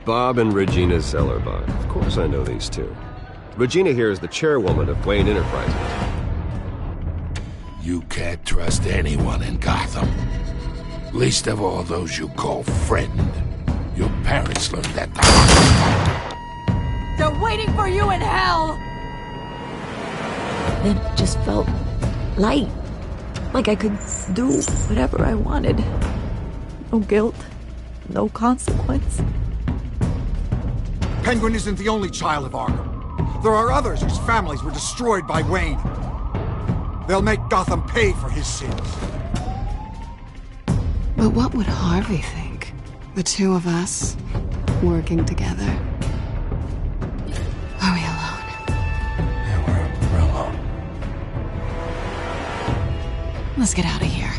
Bob and Regina Zellerbach. Of course I know these two. Regina here is the chairwoman of Wayne Enterprises. You can't trust anyone in Gotham. Least of all those you call friend. Your parents learned that the hard way. They're waiting for you in hell! Then it just felt light. Like I could do whatever I wanted. No guilt. No consequence. Penguin isn't the only child of Arkham. There are others whose families were destroyed by Wayne. They'll make Gotham pay for his sins. But what would Harvey think? The two of us, working together. Are we alone? Yeah, we're alone. Let's get out of here.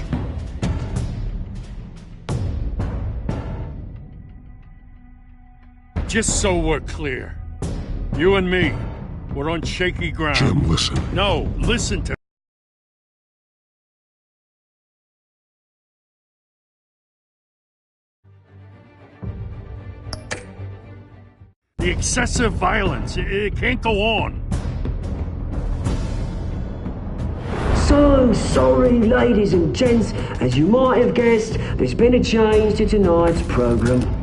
Just so we're clear, you and me, we're on shaky ground. Jim, listen. No, listen to me. The excessive violence, it can't go on. So sorry, ladies and gents. As you might have guessed, there's been a change to tonight's programme.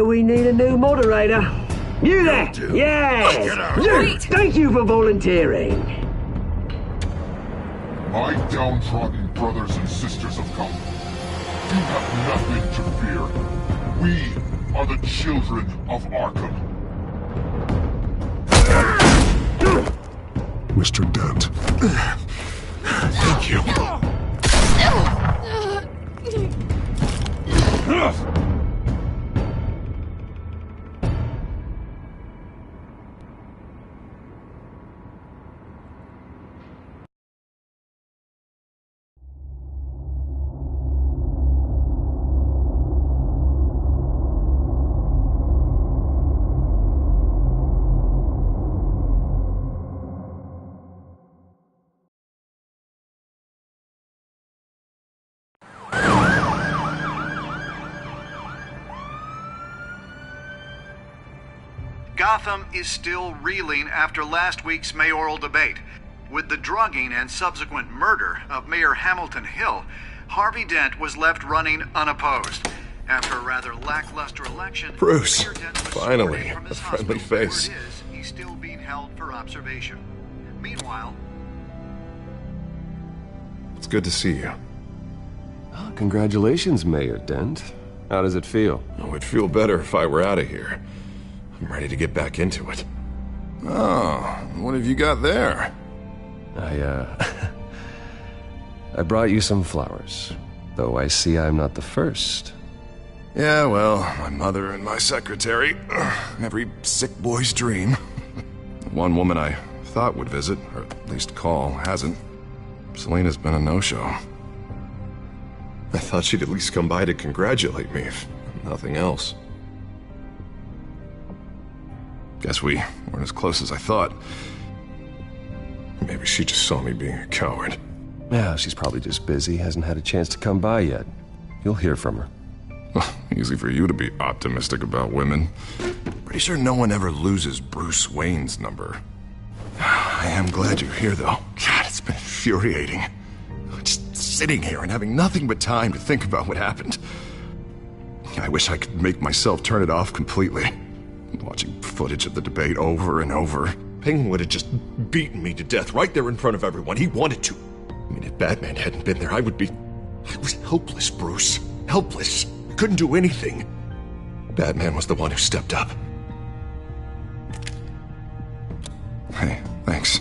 We need a new moderator. You there? Yes! You! Thank you for volunteering. My downtrodden brothers and sisters of Gotham, you have nothing to fear. We are the children of Arkham. Mr. Dent. Thank you. Gotham is still reeling after last week's mayoral debate. With the drugging and subsequent murder of Mayor Hamilton Hill, Harvey Dent was left running unopposed. After a rather lackluster election, Bruce, Mayor Dent was finally, escorted from his a friendly hospital. Where face. it is, he's still being held for observation. Meanwhile, It's good to see you. Oh, congratulations, Mayor Dent. How does it feel? Oh, it'd feel better if I were out of here. I'm ready to get back into it. Oh, what have you got there? I brought you some flowers. Though I see I'm not the first. Yeah, well, my mother and my secretary. Every sick boy's dream. One woman I thought would visit, or at least call, hasn't. Selena's been a no-show. I thought she'd at least come by to congratulate me, if nothing else. Guess we weren't as close as I thought. Maybe she just saw me being a coward. Yeah, she's probably just busy, hasn't had a chance to come by yet. You'll hear from her. Easy for you to be optimistic about women. Pretty sure no one ever loses Bruce Wayne's number. I am glad you're here, though. God, it's been infuriating. Just sitting here and having nothing but time to think about what happened. I wish I could make myself turn it off completely. Watching footage of the debate over and over. Penguin would have just beaten me to death right there in front of everyone. He wanted to. I mean, if Batman hadn't been there, I was helpless, Bruce. Helpless. I couldn't do anything. Batman was the one who stepped up. Hey, thanks.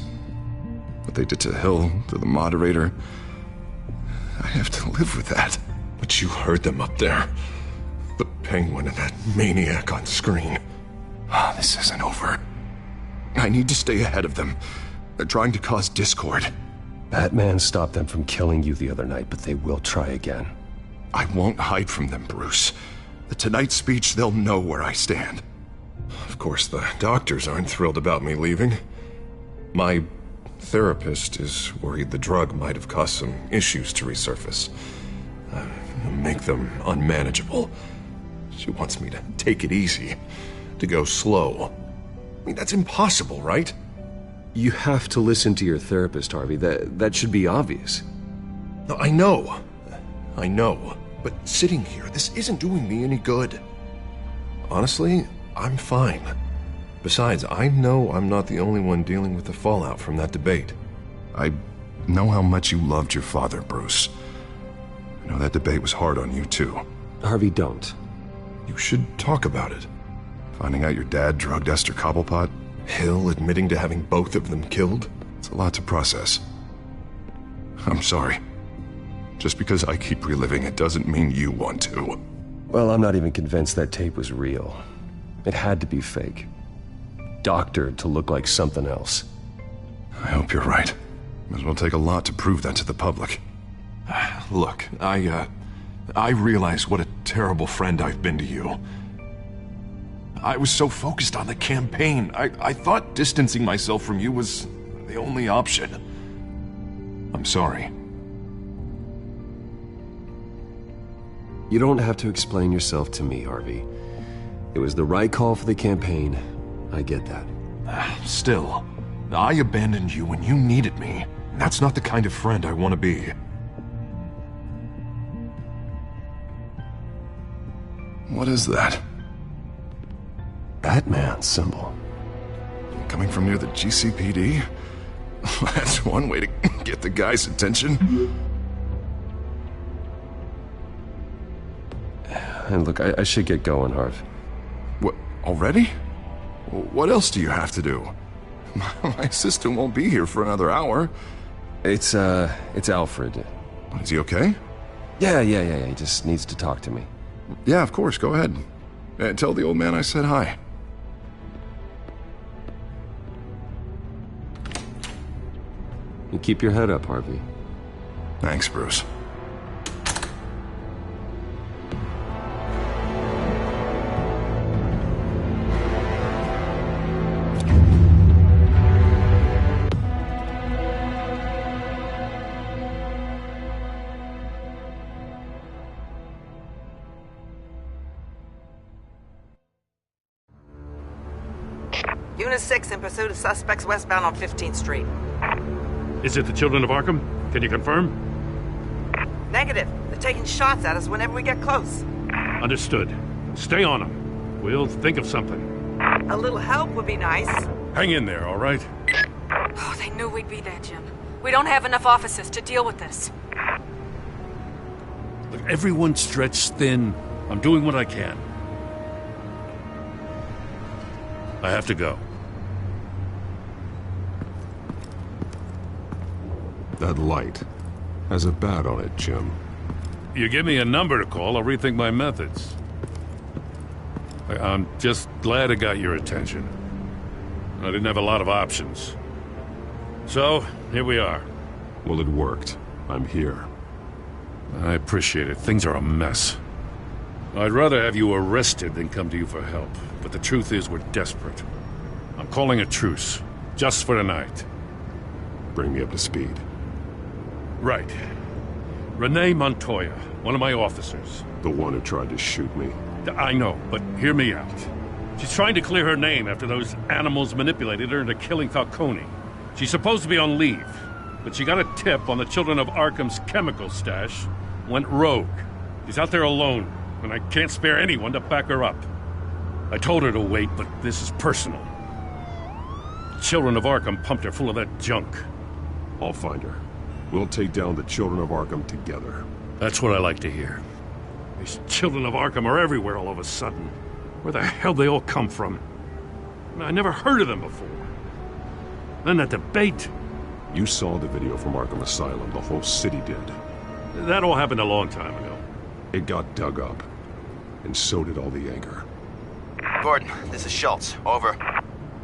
What they did to Hill, to the moderator, I have to live with that. But you heard them up there. The Penguin and that maniac on screen. This isn't over. I need to stay ahead of them. They're trying to cause discord. Batman stopped them from killing you the other night, but they will try again. I won't hide from them, Bruce. The Tonight speech, they'll know where I stand. Of course, the doctors aren't thrilled about me leaving. My therapist is worried the drug might have caused some issues to resurface. Make them unmanageable. She wants me to take it easy, to go slow. I mean, that's impossible, right? You have to listen to your therapist, Harvey. That should be obvious. No, I know. But sitting here, this isn't doing me any good. Honestly, I'm fine. Besides, I know I'm not the only one dealing with the fallout from that debate. I know how much you loved your father, Bruce. I know that debate was hard on you, too. Harvey, don't. You should talk about it. Finding out your dad drugged Esther Cobblepot, Hill admitting to having both of them killed. It's a lot to process. I'm sorry. Just because I keep reliving it doesn't mean you want to. Well, I'm not even convinced that tape was real. It had to be fake. Doctored to look like something else. I hope you're right. Might as well take a lot to prove that to the public. Look, I realize what a terrible friend I've been to you. I was so focused on the campaign. I thought distancing myself from you was the only option. I'm sorry. You don't have to explain yourself to me, Harvey. It was the right call for the campaign. I get that. Still, I abandoned you when you needed me. That's not the kind of friend I want to be. What is that? Batman symbol. Coming from near the GCPD? That's one way to get the guy's attention. And look, I should get going, Harv. What, already? What else do you have to do? My assistant won't be here for another hour. It's Alfred. Is he okay? Yeah, he just needs to talk to me. Yeah, of course, go ahead. Tell the old man I said hi. You keep your head up, Harvey. Thanks, Bruce. Unit 6 in pursuit of suspects westbound on 15th Street. Is it the Children of Arkham? Can you confirm? Negative. They're taking shots at us whenever we get close. Understood. Stay on them. We'll think of something. A little help would be nice. Hang in there, all right? Oh, they knew we'd be there, Jim. We don't have enough officers to deal with this. Look, everyone's stretched thin. I'm doing what I can. I have to go. That light has a bat on it, Jim. You give me a number to call, I'll rethink my methods. I'm just glad I got your attention. I didn't have a lot of options. So, here we are. Well, it worked. I'm here. I appreciate it. Things are a mess. I'd rather have you arrested than come to you for help. But the truth is, we're desperate. I'm calling a truce. Just for tonight. Bring me up to speed. Right. Renee Montoya, one of my officers. The one who tried to shoot me. I know, but hear me out. She's trying to clear her name after those animals manipulated her into killing Falcone. She's supposed to be on leave, but she got a tip on the Children of Arkham's chemical stash, went rogue. She's out there alone, and I can't spare anyone to back her up. I told her to wait, but this is personal. Children of Arkham pumped her full of that junk. I'll find her. We'll take down the Children of Arkham together. That's what I like to hear. These Children of Arkham are everywhere all of a sudden. Where the hell they all come from? I never heard of them before. Then that debate. You saw the video from Arkham Asylum. The whole city did. That all happened a long time ago. It got dug up. And so did all the anger. Gordon, this is Schultz. Over.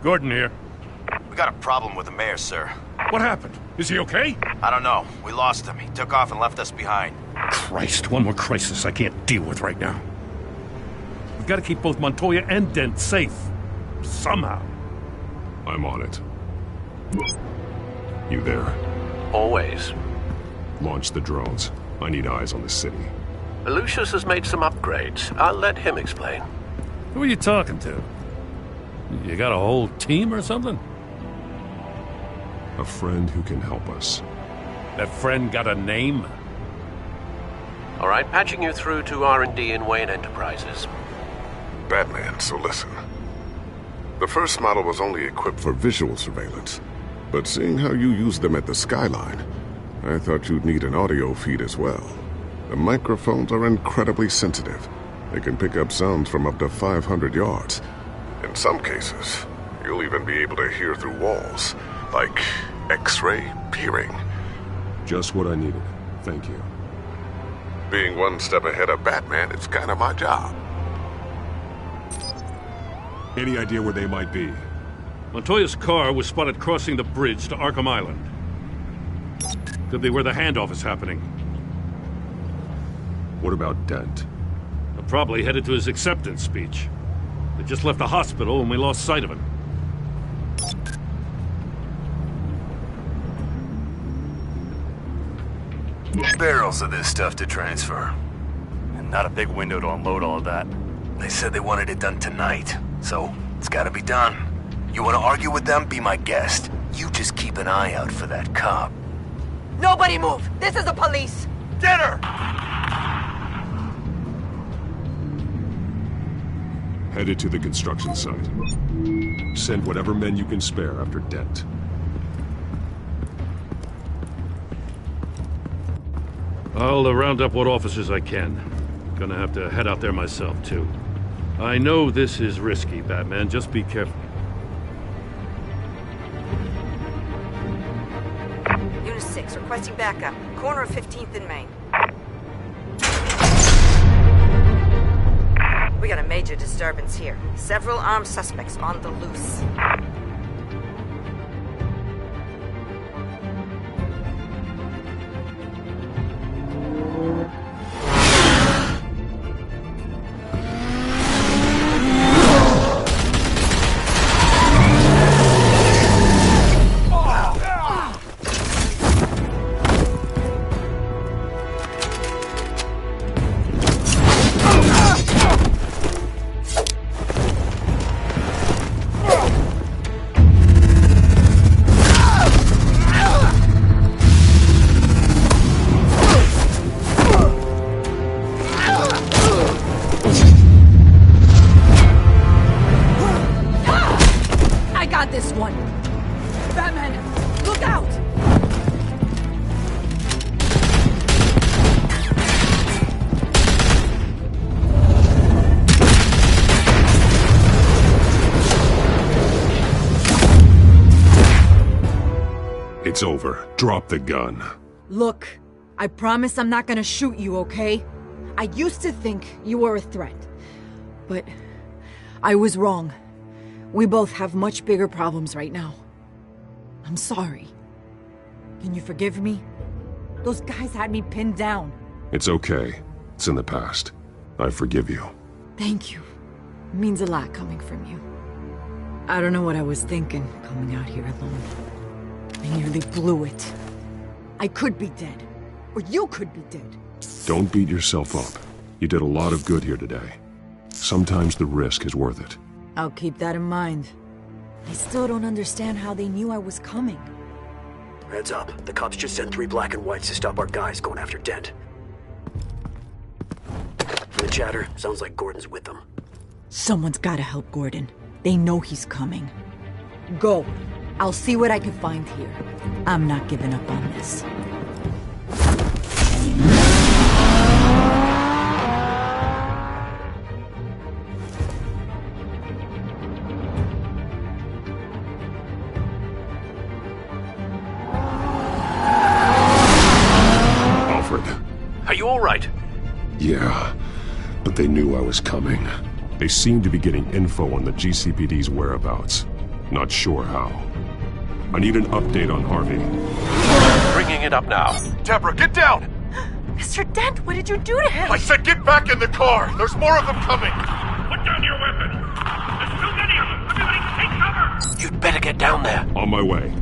Gordon here. We got a problem with the mayor, sir. What happened? Is he okay? I don't know. We lost him. He took off and left us behind. Christ, one more crisis I can't deal with right now. We've got to keep both Montoya and Dent safe. Somehow. I'm on it. You there? Always. Launch the drones. I need eyes on the city. Lucius has made some upgrades. I'll let him explain. Who are you talking to? You got a whole team or something? A friend who can help us. That friend got a name? All right, patching you through to R&D in Wayne Enterprises. Batman, so listen. The first model was only equipped for visual surveillance, but seeing how you use them at the Skyline, I thought you'd need an audio feed as well. The microphones are incredibly sensitive. They can pick up sounds from up to 500 yards. In some cases, you'll even be able to hear through walls, like X-ray peering. Just what I needed. Thank you. Being one step ahead of Batman, it's kind of my job. Any idea where they might be? Montoya's car was spotted crossing the bridge to Arkham Island. Could be where the handoff is happening. What about Dent? They're probably headed to his acceptance speech. They just left the hospital and we lost sight of him. Barrels of this stuff to transfer. And not a big window to unload all of that. They said they wanted it done tonight, so it's gotta be done. You wanna argue with them? Be my guest. You just keep an eye out for that cop. Nobody move! This is the police! Get her! Headed to the construction site. Send whatever men you can spare after Dent. I'll round up what officers I can. Gonna have to head out there myself, too. I know this is risky, Batman. Just be careful. Unit 6, requesting backup. Corner of 15th and Main. We got a major disturbance here. Several armed suspects on the loose. This one. Batman, look out! It's over. Drop the gun. Look, I promise I'm not gonna shoot you, okay? I used to think you were a threat, but I was wrong. We both have much bigger problems right now. I'm sorry. Can you forgive me? Those guys had me pinned down. It's okay. It's in the past. I forgive you. Thank you. It means a lot coming from you. I don't know what I was thinking, coming out here alone. I nearly blew it. I could be dead. Or you could be dead. Don't beat yourself up. You did a lot of good here today. Sometimes the risk is worth it. I'll keep that in mind. I still don't understand how they knew I was coming. Heads up. The cops just sent 3 black and whites to stop our guys going after Dent. From the chatter, sounds like Gordon's with them. Someone's gotta help Gordon. They know he's coming. Go. I'll see what I can find here. I'm not giving up on this. Are you all right? Yeah, but they knew I was coming. They seemed to be getting info on the GCPD's whereabouts. Not sure how. I need an update on Harvey. Bringing it up now. Deborah, get down! Mr. Dent, what did you do to him? I said get back in the car! There's more of them coming! Put down your weapon! There's too many of them! Everybody take cover! You'd better get down there. On my way.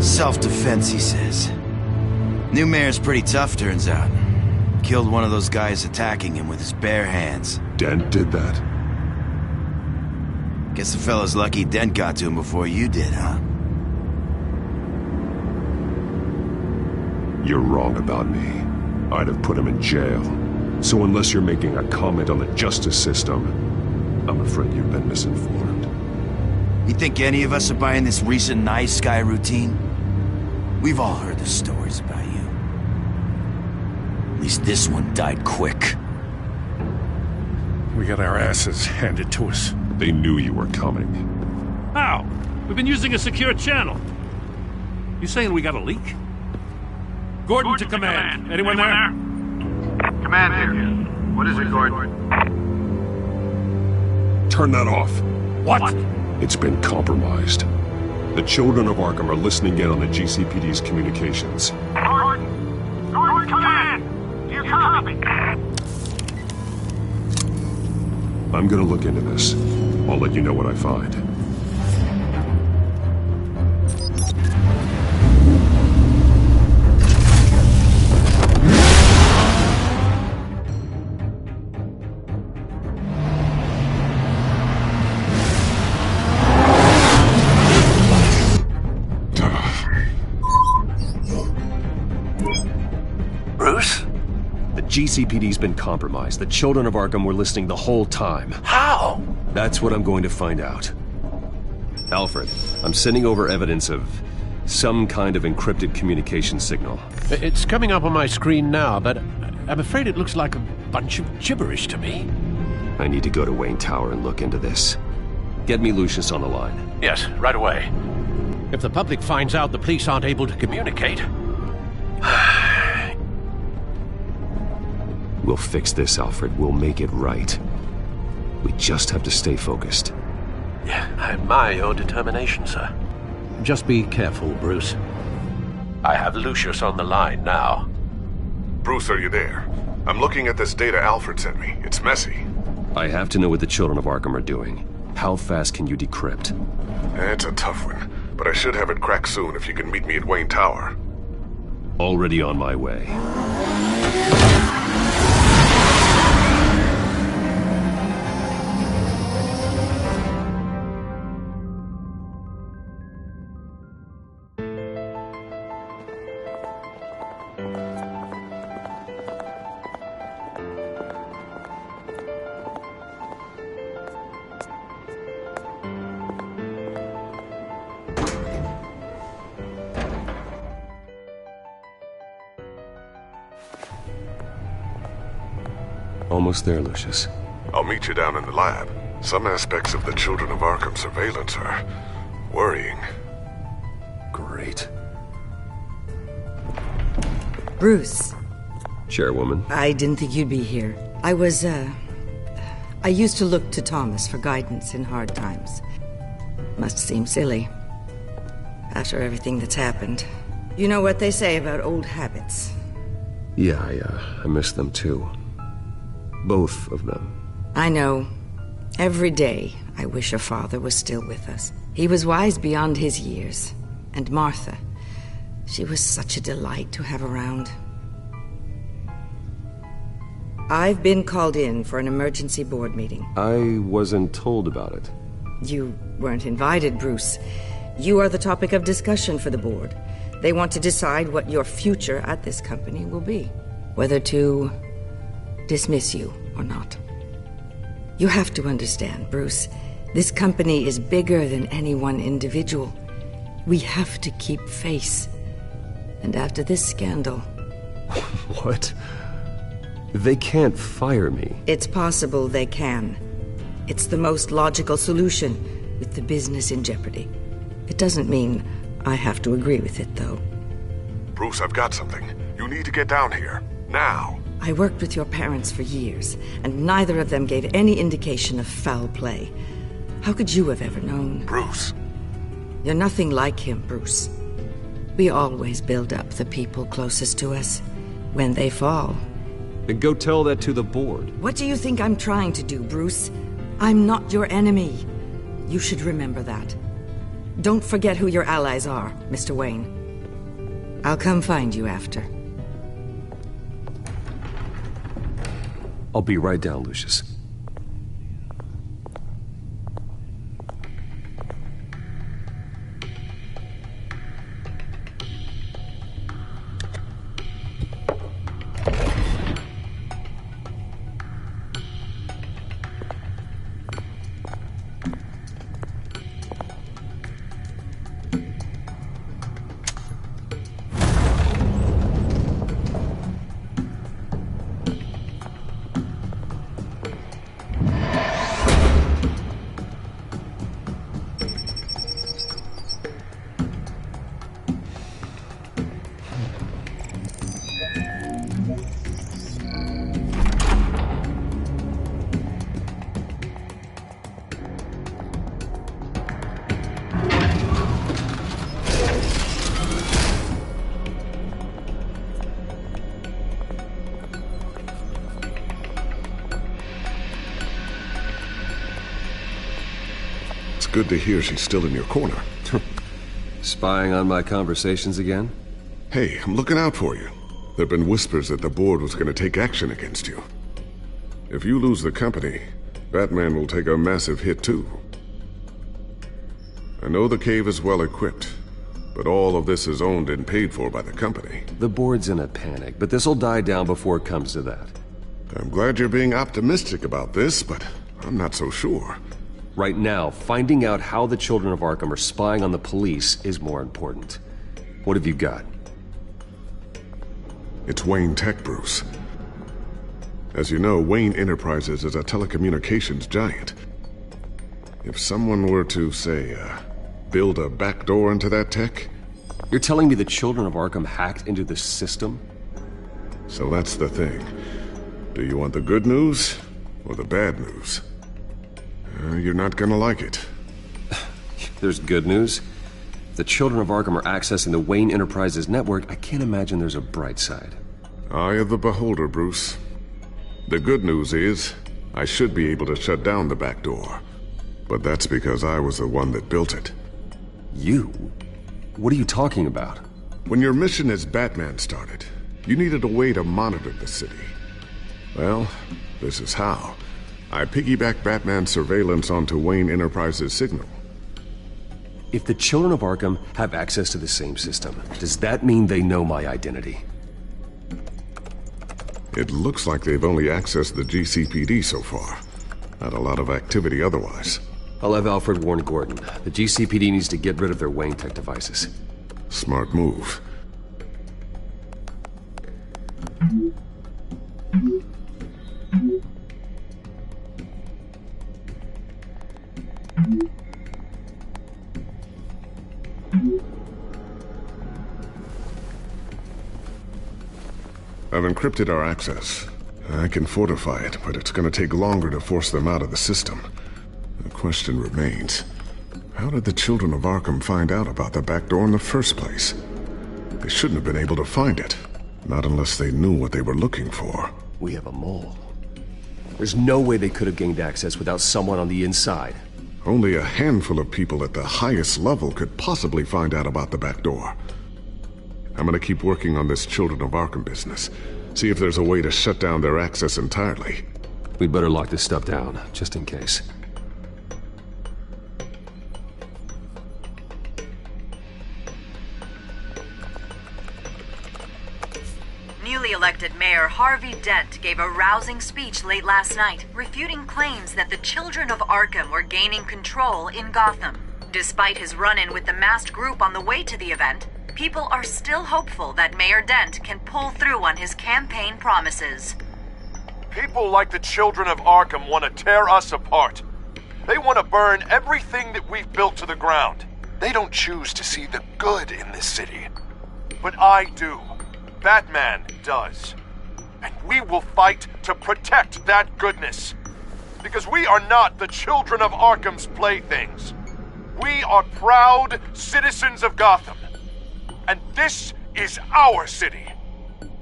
Self-defense, he says. New mayor's pretty tough, turns out. Killed one of those guys attacking him with his bare hands. Dent did that? Guess the fella's lucky Dent got to him before you did, huh? You're wrong about me. I'd have put him in jail. So unless you're making a comment on the justice system, I'm afraid you've been misinformed. You think any of us are buying this recent nice guy routine? We've all heard the stories about you. At least this one died quick. We got our asses handed to us. They knew you were coming. How? We've been using a secure channel. You saying we got a leak? Gordon to command. Anyone there? Command here. What is it, Gordon? Turn that off. What? It's been compromised. The children of Arkham are listening in on the GCPD's communications. Gordon! Gordon, command! Do you copy? I'm gonna look into this. I'll let you know what I find. GCPD's been compromised. The children of Arkham were listening the whole time. How? That's what I'm going to find out. Alfred, I'm sending over evidence of some kind of encrypted communication signal. It's coming up on my screen now, but I'm afraid it looks like a bunch of gibberish to me. I need to go to Wayne Tower and look into this. Get me Lucius on the line. Yes, right away. If the public finds out the police aren't able to communicate... We'll fix this, Alfred. We'll make it right. We just have to stay focused. Yeah, I admire your determination, sir. Just be careful, Bruce. I have Lucius on the line now. Bruce, are you there? I'm looking at this data Alfred sent me. It's messy. I have to know what the children of Arkham are doing. How fast can you decrypt? It's a tough one, but I should have it cracked soon if you can meet me at Wayne Tower. Already on my way. Almost there, Lucius. I'll meet you down in the lab. Some aspects of the Children of Arkham surveillance are worrying. Great. Bruce, Chairwoman. I didn't think you'd be here. I used to look to Thomas for guidance in hard times. Must seem silly. After everything that's happened. You know what they say about old habits. Yeah, I miss them too. Both of them. I know. Every day, I wish your father was still with us. He was wise beyond his years. And Martha, she was such a delight to have around. I've been called in for an emergency board meeting. I wasn't told about it. You weren't invited, Bruce. You are the topic of discussion for the board. They want to decide what your future at this company will be. Whether to dismiss you or not. You have to understand, Bruce. This company is bigger than any one individual. We have to keep face. And after this scandal... What? They can't fire me. It's possible they can. It's the most logical solution, with the business in jeopardy. It doesn't mean I have to agree with it, though. Bruce, I've got something. You need to get down here. Now. I worked with your parents for years, and neither of them gave any indication of foul play. How could you have ever known? Bruce. You're nothing like him, Bruce. We always build up the people closest to us. When they fall... Then go tell that to the board. What do you think I'm trying to do, Bruce? I'm not your enemy. You should remember that. Don't forget who your allies are, Mr. Wayne. I'll come find you after. I'll be right down, Lucius. Good to hear she's still in your corner. Spying on my conversations again? Hey, I'm looking out for you. There've been whispers that the board was going to take action against you. If you lose the company, Batman will take a massive hit too. I know the cave is well equipped, but all of this is owned and paid for by the company. The board's in a panic, but this'll die down before it comes to that. I'm glad you're being optimistic about this, but I'm not so sure. Right now, finding out how the children of Arkham are spying on the police is more important. What have you got? It's Wayne Tech, Bruce. As you know, Wayne Enterprises is a telecommunications giant. If someone were to, say, build a backdoor into that tech... You're telling me the children of Arkham hacked into the system? So that's the thing. Do you want the good news or the bad news? You're not gonna like it. There's good news. If the children of Arkham are accessing the Wayne Enterprises network, I can't imagine there's a bright side. Eye of the beholder, Bruce. The good news is, I should be able to shut down the back door. But that's because I was the one that built it. You? What are you talking about? When your mission as Batman started, you needed a way to monitor the city. Well, this is how. I piggybacked Batman's surveillance onto Wayne Enterprises' signal. If the children of Arkham have access to the same system, does that mean they know my identity? It looks like they've only accessed the GCPD so far. Not a lot of activity otherwise. I'll have Alfred warn Gordon. The GCPD needs to get rid of their Wayne Tech devices. Smart move. I've encrypted our access. I can fortify it, but it's gonna take longer to force them out of the system. The question remains, how did the children of Arkham find out about the back door in the first place? They shouldn't have been able to find it. Not unless they knew what they were looking for. We have a mole. There's no way they could have gained access without someone on the inside. Only a handful of people at the highest level could possibly find out about the back door. I'm gonna keep working on this Children of Arkham business. See if there's a way to shut down their access entirely. We'd better lock this stuff down, just in case. Newly elected Mayor Harvey Dent gave a rousing speech late last night, refuting claims that the Children of Arkham were gaining control in Gotham. Despite his run-in with the masked group on the way to the event, people are still hopeful that Mayor Dent can pull through on his campaign promises. People like the Children of Arkham want to tear us apart. They want to burn everything that we've built to the ground. They don't choose to see the good in this city. But I do. Batman does. And we will fight to protect that goodness. Because we are not the Children of Arkham's playthings. We are proud citizens of Gotham. And this is our city.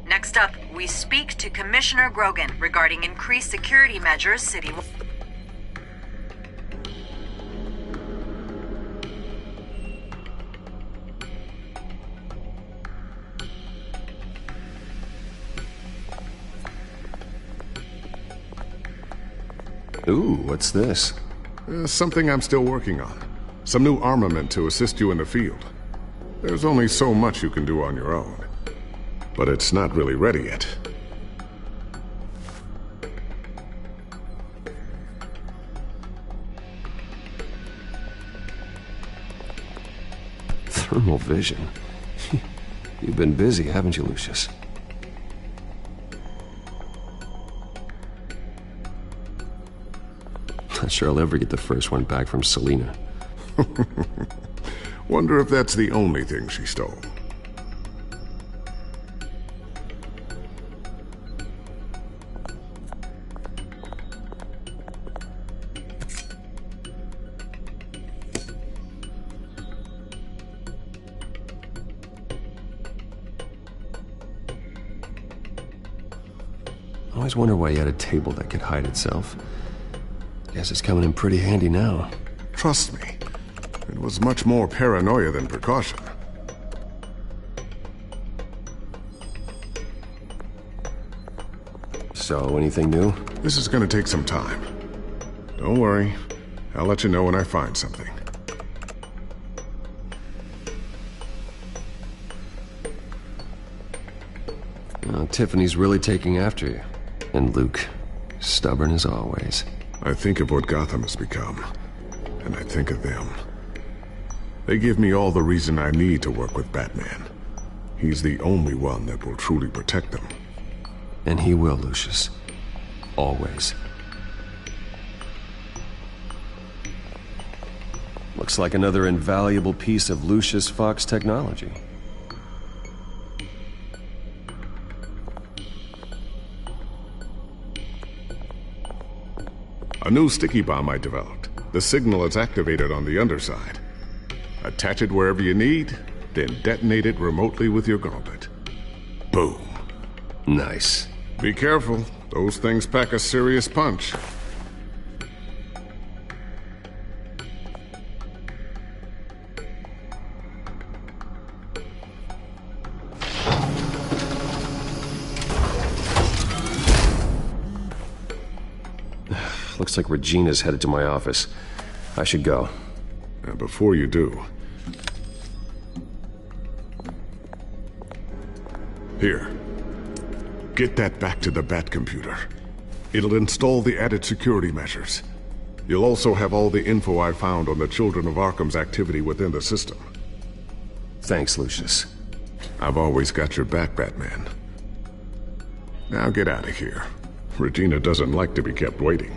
Next up, we speak to Commissioner Grogan regarding increased security measures citywide. Ooh, what's this? Something I'm still working on. Some new armament to assist you in the field. There's only so much you can do on your own. But it's not really ready yet. Thermal vision. You've been busy, haven't you, Lucius? Not sure I'll ever get the first one back from Selina. Wonder if that's the only thing she stole. I always wonder why you had a table that could hide itself. Guess it's coming in pretty handy now. Trust me, it was much more paranoia than precaution. So, anything new? This is gonna take some time. Don't worry, I'll let you know when I find something. Tiffany's really taking after you. And Luke, stubborn as always. I think of what Gotham has become, and I think of them. They give me all the reason I need to work with Batman. He's the only one that will truly protect them. And he will, Lucius. Always. Looks like another invaluable piece of Lucius Fox technology. A new sticky bomb I developed. The signal is activated on the underside. Attach it wherever you need, then detonate it remotely with your gauntlet. Boom. Nice. Be careful. Those things pack a serious punch. Looks like Regina's headed to my office. I should go. And before you do... Here. Get that back to the Bat computer. It'll install the added security measures. You'll also have all the info I found on the Children of Arkham's activity within the system. Thanks, Lucius. I've always got your back, Batman. Now get out of here. Regina doesn't like to be kept waiting.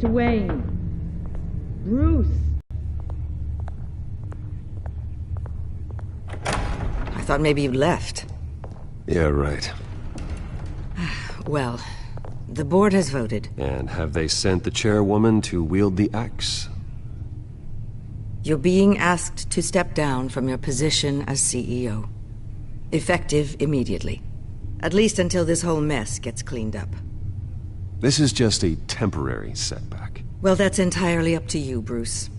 Mr. Wayne. Bruce. I thought maybe you'd left. Yeah, right. Well, the board has voted. And have they sent the chairwoman to wield the axe? You're being asked to step down from your position as CEO. Effective immediately. At least until this whole mess gets cleaned up. This is just a temporary setback. Well, that's entirely up to you, Bruce.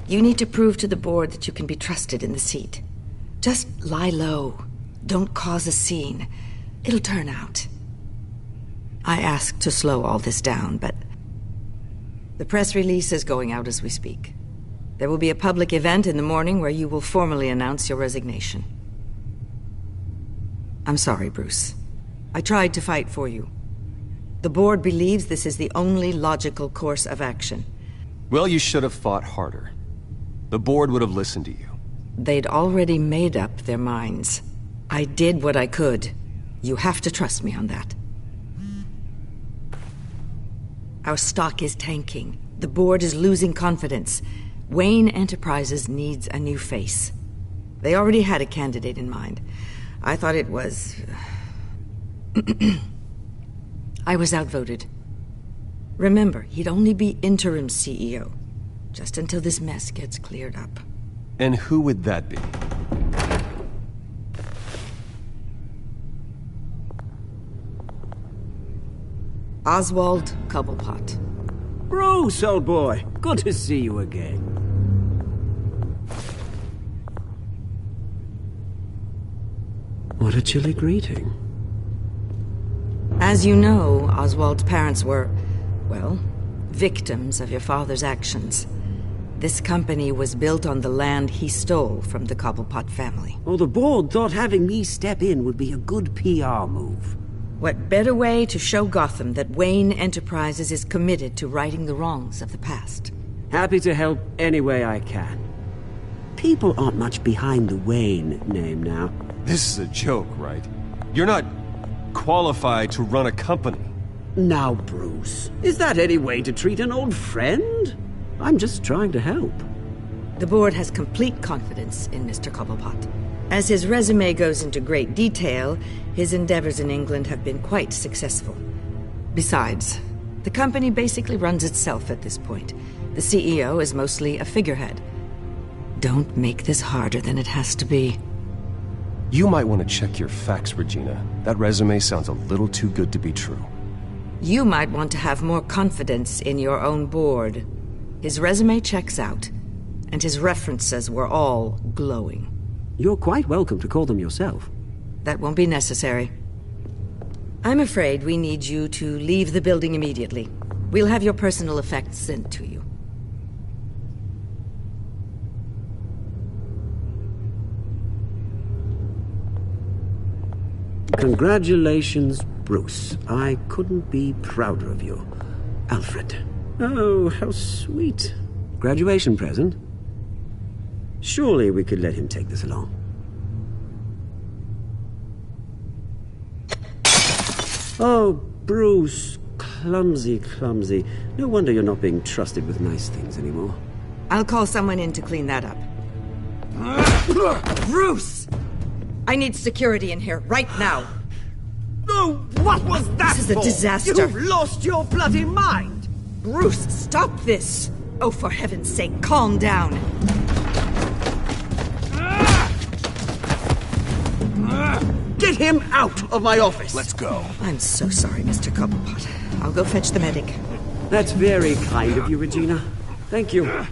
You need to prove to the board that you can be trusted in the seat. Just lie low. Don't cause a scene. It'll turn out. I asked to slow all this down, but the press release is going out as we speak. There will be a public event in the morning where you will formally announce your resignation. I'm sorry, Bruce. I tried to fight for you. The board believes this is the only logical course of action. Well, you should have fought harder. The board would have listened to you. They'd already made up their minds. I did what I could. You have to trust me on that. Our stock is tanking. The board is losing confidence. Wayne Enterprises needs a new face. They already had a candidate in mind. I thought it was... I was outvoted. Remember, he'd only be interim CEO, just until this mess gets cleared up. And who would that be? Oswald Cobblepot. Bruce, old boy. Good to see you again. What a chilly greeting. As you know, Oswald's parents were, well, victims of your father's actions. This company was built on the land he stole from the Cobblepot family. Well, the board thought having me step in would be a good PR move. What better way to show Gotham that Wayne Enterprises is committed to righting the wrongs of the past? Happy to help any way I can. People aren't much behind the Wayne name now. This is a joke, right? You're not qualified to run a company. Now, Bruce, is that any way to treat an old friend? I'm just trying to help. The board has complete confidence in Mr. Cobblepot. As his resume goes into great detail, his endeavors in England have been quite successful. Besides, the company basically runs itself at this point. The CEO is mostly a figurehead. Don't make this harder than it has to be. You might want to check your facts, Regina. That resume sounds a little too good to be true. You might want to have more confidence in your own board. His resume checks out, and his references were all glowing. You're quite welcome to call them yourself. That won't be necessary. I'm afraid we need you to leave the building immediately. We'll have your personal effects sent to you. Congratulations, Bruce. I couldn't be prouder of you. Alfred. Oh, how sweet. Graduation present? Surely we could let him take this along. Oh, Bruce. Clumsy, clumsy. No wonder you're not being trusted with nice things anymore. I'll call someone in to clean that up. Bruce! I need security in here, right now. Oh, what was that This is a disaster. You've lost your bloody mind! Bruce, stop this! Oh, for heaven's sake, calm down. Get him out of my office! Let's go. I'm so sorry, Mr. Cobblepot. I'll go fetch the medic. That's very kind of you, Regina. Thank you.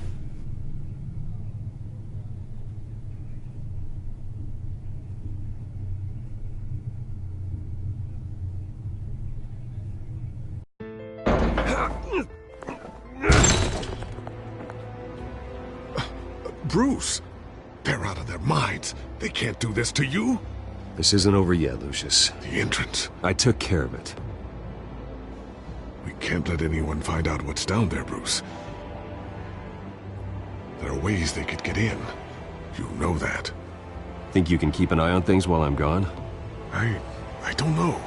Bruce, they're out of their minds. They can't do this to you. This isn't over yet, Lucius. The entrance. I took care of it. We can't let anyone find out what's down there, Bruce. There are ways they could get in. You know that. Think you can keep an eye on things while I'm gone? I don't know.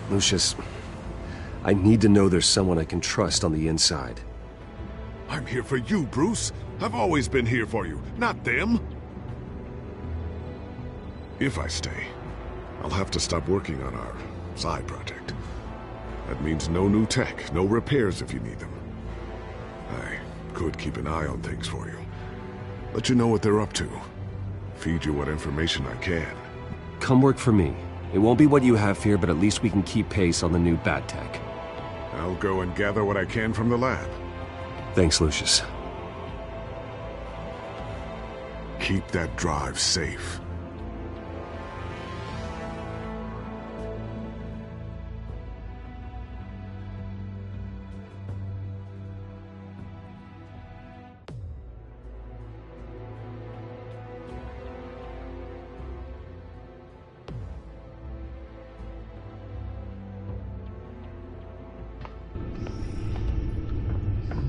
Lucius, I need to know there's someone I can trust on the inside. I'm here for you, Bruce. I've always been here for you, not them. If I stay, I'll have to stop working on our side project. That means no new tech, no repairs if you need them. I could keep an eye on things for you. Let you know what they're up to. Feed you what information I can. Come work for me. It won't be what you have here, but at least we can keep pace on the new bad tech. I'll go and gather what I can from the lab. Thanks, Lucius. Keep that drive safe.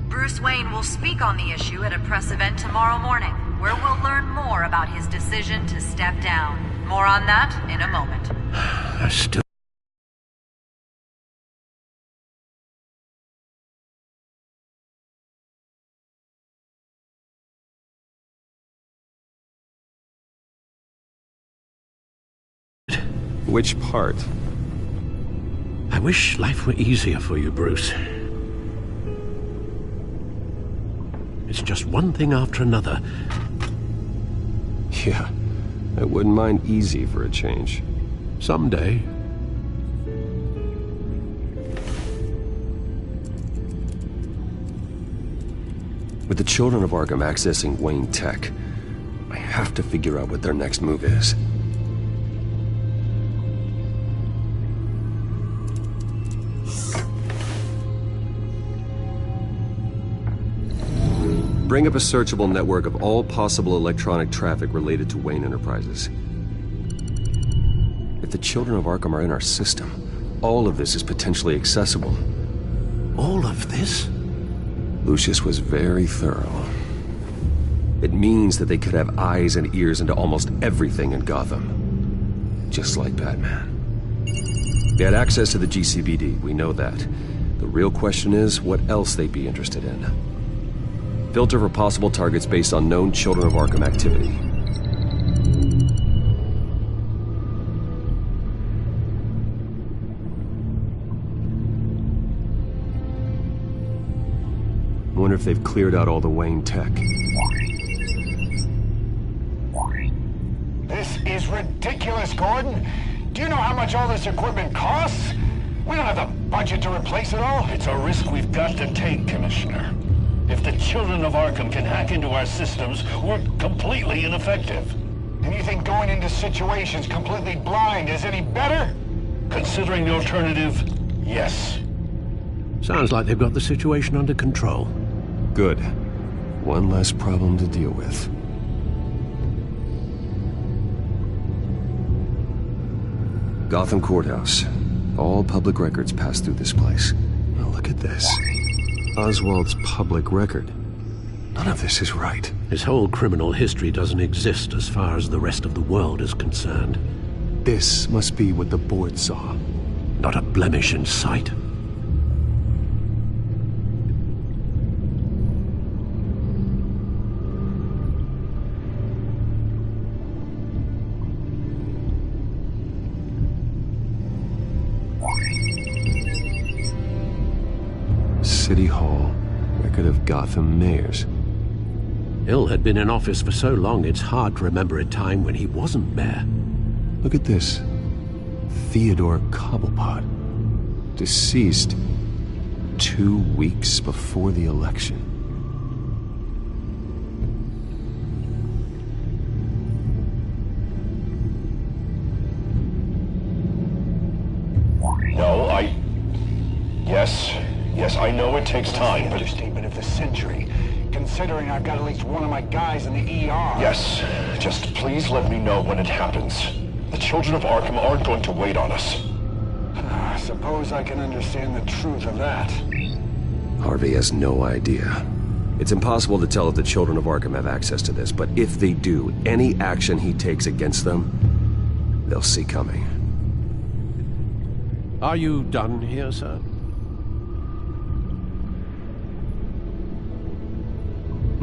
Bruce Wayne will speak on the issue at a press event tomorrow morning, where we'll learn more about his decision to step down. More on that in a moment. I still... Which part? I wish life were easier for you, Bruce. It's just one thing after another. Yeah, I wouldn't mind easy for a change. Someday. With the children of Arkham accessing Wayne Tech, I have to figure out what their next move is. Bring up a searchable network of all possible electronic traffic related to Wayne Enterprises. If the children of Arkham are in our system, all of this is potentially accessible. All of this? Lucius was very thorough. It means that they could have eyes and ears into almost everything in Gotham. Just like Batman. They had access to the GCPD, we know that. The real question is what else they'd be interested in. Filter for possible targets based on known Children of Arkham activity. I wonder if they've cleared out all the Wayne tech. This is ridiculous, Gordon. Do you know how much all this equipment costs? We don't have the budget to replace it all. It's a risk we've got to take, Commissioner. If the children of Arkham can hack into our systems, we're completely ineffective. And you think going into situations completely blind is any better? Considering the alternative, yes. Sounds like they've got the situation under control. Good. One less problem to deal with. Gotham Courthouse. All public records pass through this place. Now look at this. Oswald's public record. None of this is right. His whole criminal history doesn't exist as far as the rest of the world is concerned. This must be what the board saw. Not a blemish in sight. City Hall, record of Gotham mayors. Hill had been in office for so long, it's hard to remember a time when he wasn't mayor. Look at this. Theodore Cobblepot. Deceased 2 weeks before the election. No, Yes, I know it takes time, but... Understatement of the century, considering I've got at least one of my guys in the ER. Yes, just please let me know when it happens. The children of Arkham aren't going to wait on us. I suppose I can understand the truth of that. Harvey has no idea. It's impossible to tell if the children of Arkham have access to this, but if they do, any action he takes against them, they'll see coming. Are you done here, sir?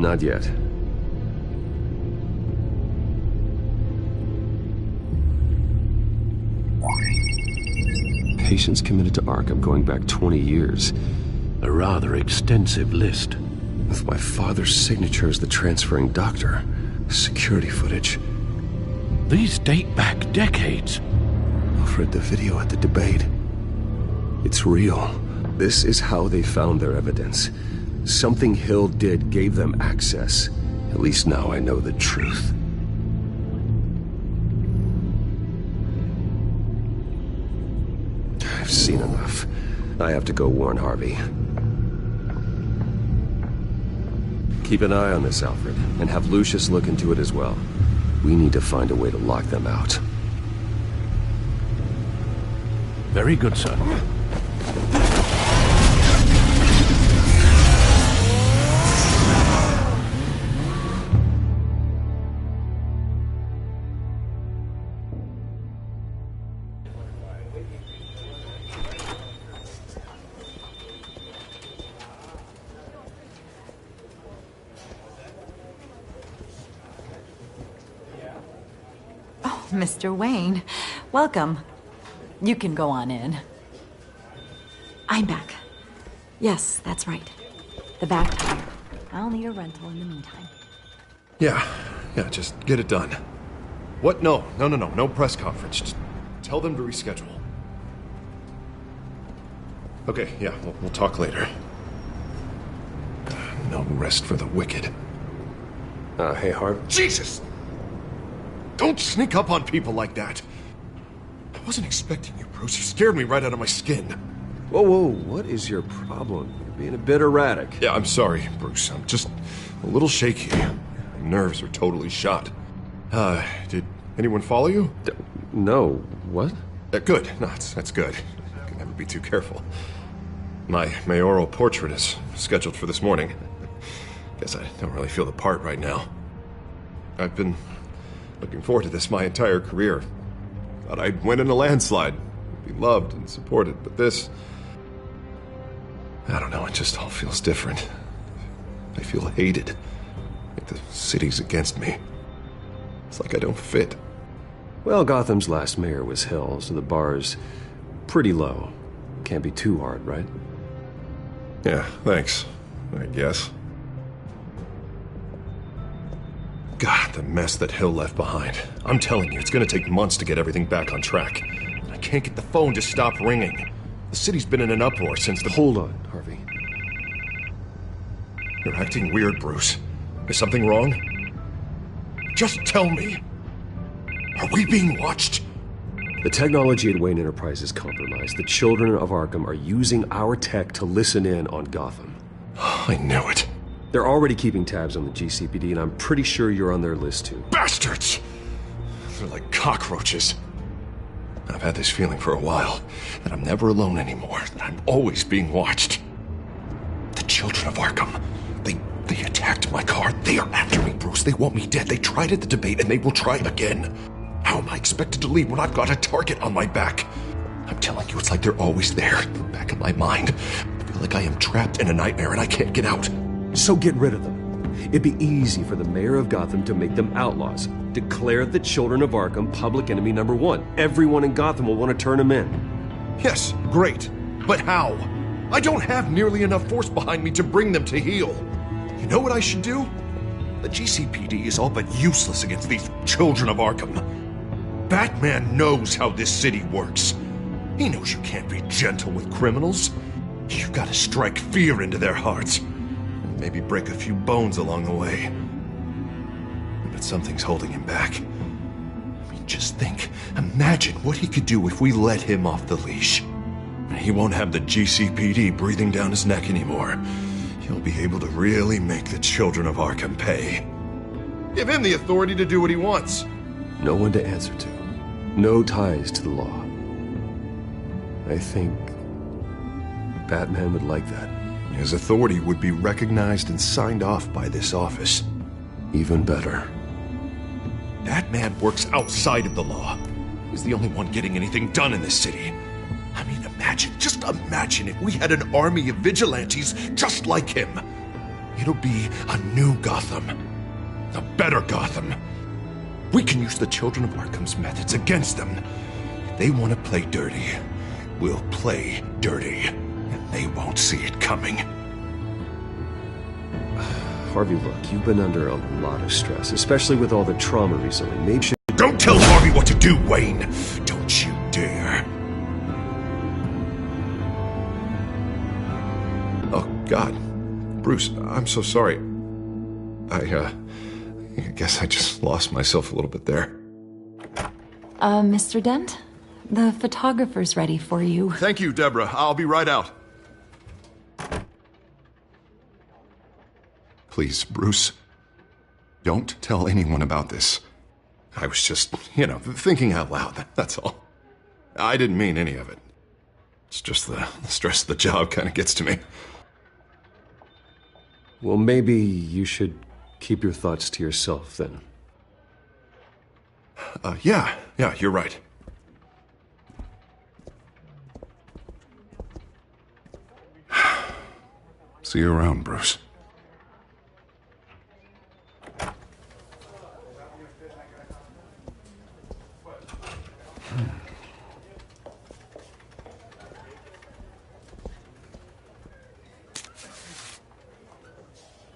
Not yet. Patients committed to Arkham going back 20 years. A rather extensive list. With my father's signature as the transferring doctor. Security footage. These date back decades. Alfred, the video at the debate. It's real. This is how they found their evidence. Something Hill did gave them access. At least now I know the truth. I've seen enough. I have to go warn Harvey. Keep an eye on this, Alfred, and have Lucius look into it as well. We need to find a way to lock them out. Very good, sir. Mr. Wayne, welcome. You can go on in. I'm back. Yes, that's right. The back tire. I'll need a rental in the meantime. Yeah, just get it done. What? No press conference. Just tell them to reschedule. Okay, yeah, we'll talk later. No rest for the wicked. Hey, Harv. Jesus! Don't sneak up on people like that. I wasn't expecting you, Bruce. You scared me right out of my skin. Whoa, what is your problem? You're being a bit erratic. Yeah, I'm sorry, Bruce. I'm just a little shaky. My nerves are totally shot. Did anyone follow you? No. What? Good. No, that's good. I can never be too careful. My mayoral portrait is scheduled for this morning. Guess I don't really feel the part right now. I've been looking forward to this my entire career. Thought I'd win in a landslide, be loved and supported, but this... I don't know, it just all feels different. I feel hated. Like the city's against me. It's like I don't fit. Well, Gotham's last mayor was Hill, so the bar's pretty low. Can't be too hard, right? Yeah, thanks, I guess. God, the mess that Hill left behind. I'm telling you, it's gonna take months to get everything back on track. I can't get the phone to stop ringing. The city's been in an uproar since the... Hold on, Harvey. You're acting weird, Bruce. Is something wrong? Just tell me. Are we being watched? The technology at Wayne Enterprise is compromised. The children of Arkham are using our tech to listen in on Gotham. I knew it. They're already keeping tabs on the GCPD, and I'm pretty sure you're on their list, too. Bastards! They're like cockroaches. I've had this feeling for a while, that I'm never alone anymore, that I'm always being watched. The children of Arkham, they attacked my car. They are after me, Bruce. They want me dead. They tried at the debate, and they will try again. How am I expected to leave when I've got a target on my back? I'm telling you, it's like they're always there, in the back of my mind. I feel like I am trapped in a nightmare and I can't get out. So get rid of them. It'd be easy for the mayor of Gotham to make them outlaws. Declare the children of Arkham public enemy number one. Everyone in Gotham will want to turn them in. Yes, great. But how? I don't have nearly enough force behind me to bring them to heel. You know what I should do? The GCPD is all but useless against these children of Arkham. Batman knows how this city works. He knows you can't be gentle with criminals. You've got to strike fear into their hearts. Maybe break a few bones along the way. But something's holding him back. I mean, just think. Imagine what he could do if we let him off the leash. He won't have the GCPD breathing down his neck anymore. He'll be able to really make the children of Arkham pay. Give him the authority to do what he wants. No one to answer to. No ties to the law. I think Batman would like that. His authority would be recognized and signed off by this office. Even better. Batman works outside of the law. He's the only one getting anything done in this city. I mean, just imagine if we had an army of vigilantes just like him. It'll be a new Gotham. A better Gotham. We can use the Children of Arkham's methods against them. If they want to play dirty, we'll play dirty. And they won't see it coming. Harvey, look, you've been under a lot of stress, especially with all the trauma recently. Maybe you should... Don't tell Harvey what to do, Wayne! Don't you dare! Oh, God. Bruce, I'm so sorry. I guess I just lost myself a little bit there. Mr. Dent? The photographer's ready for you. Thank you, Deborah. I'll be right out. Please, Bruce, don't tell anyone about this. I was just, thinking out loud, that's all. I didn't mean any of it. It's just the stress of the job kind of gets to me. Well, maybe you should keep your thoughts to yourself, then. Yeah, you're right. See you around, Bruce.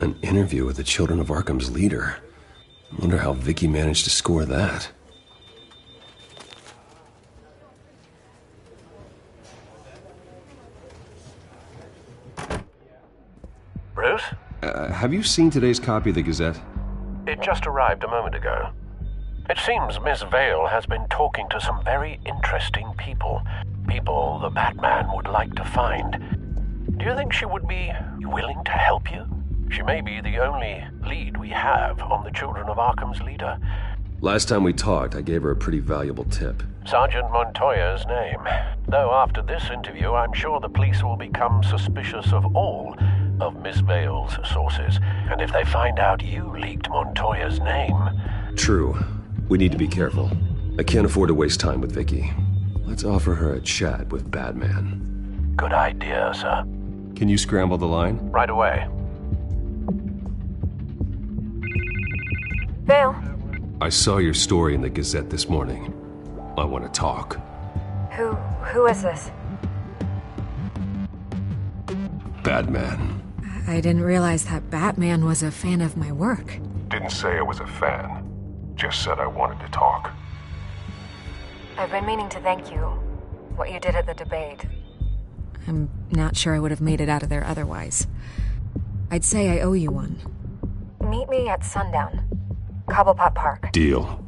An interview with the Children of Arkham's leader. I wonder how Vicky managed to score that. Bruce? Have you seen today's copy of the Gazette? It just arrived a moment ago. It seems Miss Vale has been talking to some very interesting people. People the Batman would like to find. Do you think she would be willing to help you? She may be the only lead we have on the Children of Arkham's leader. Last time we talked, I gave her a pretty valuable tip. Sergeant Montoya's name. Though after this interview, I'm sure the police will become suspicious of all of Miss Vale's sources. And if they find out you leaked Montoya's name... True. We need to be careful. I can't afford to waste time with Vicky. Let's offer her a chat with Batman. Good idea, sir. Can you scramble the line? Right away. Vale. I saw your story in the Gazette this morning. I want to talk. Who is this? Batman. I didn't realize that Batman was a fan of my work. Didn't say I was a fan. Just said I wanted to talk. I've been meaning to thank you. What you did at the debate. I'm not sure I would have made it out of there otherwise. I'd say I owe you one. Meet me at sundown. Cobblepot Park. Deal.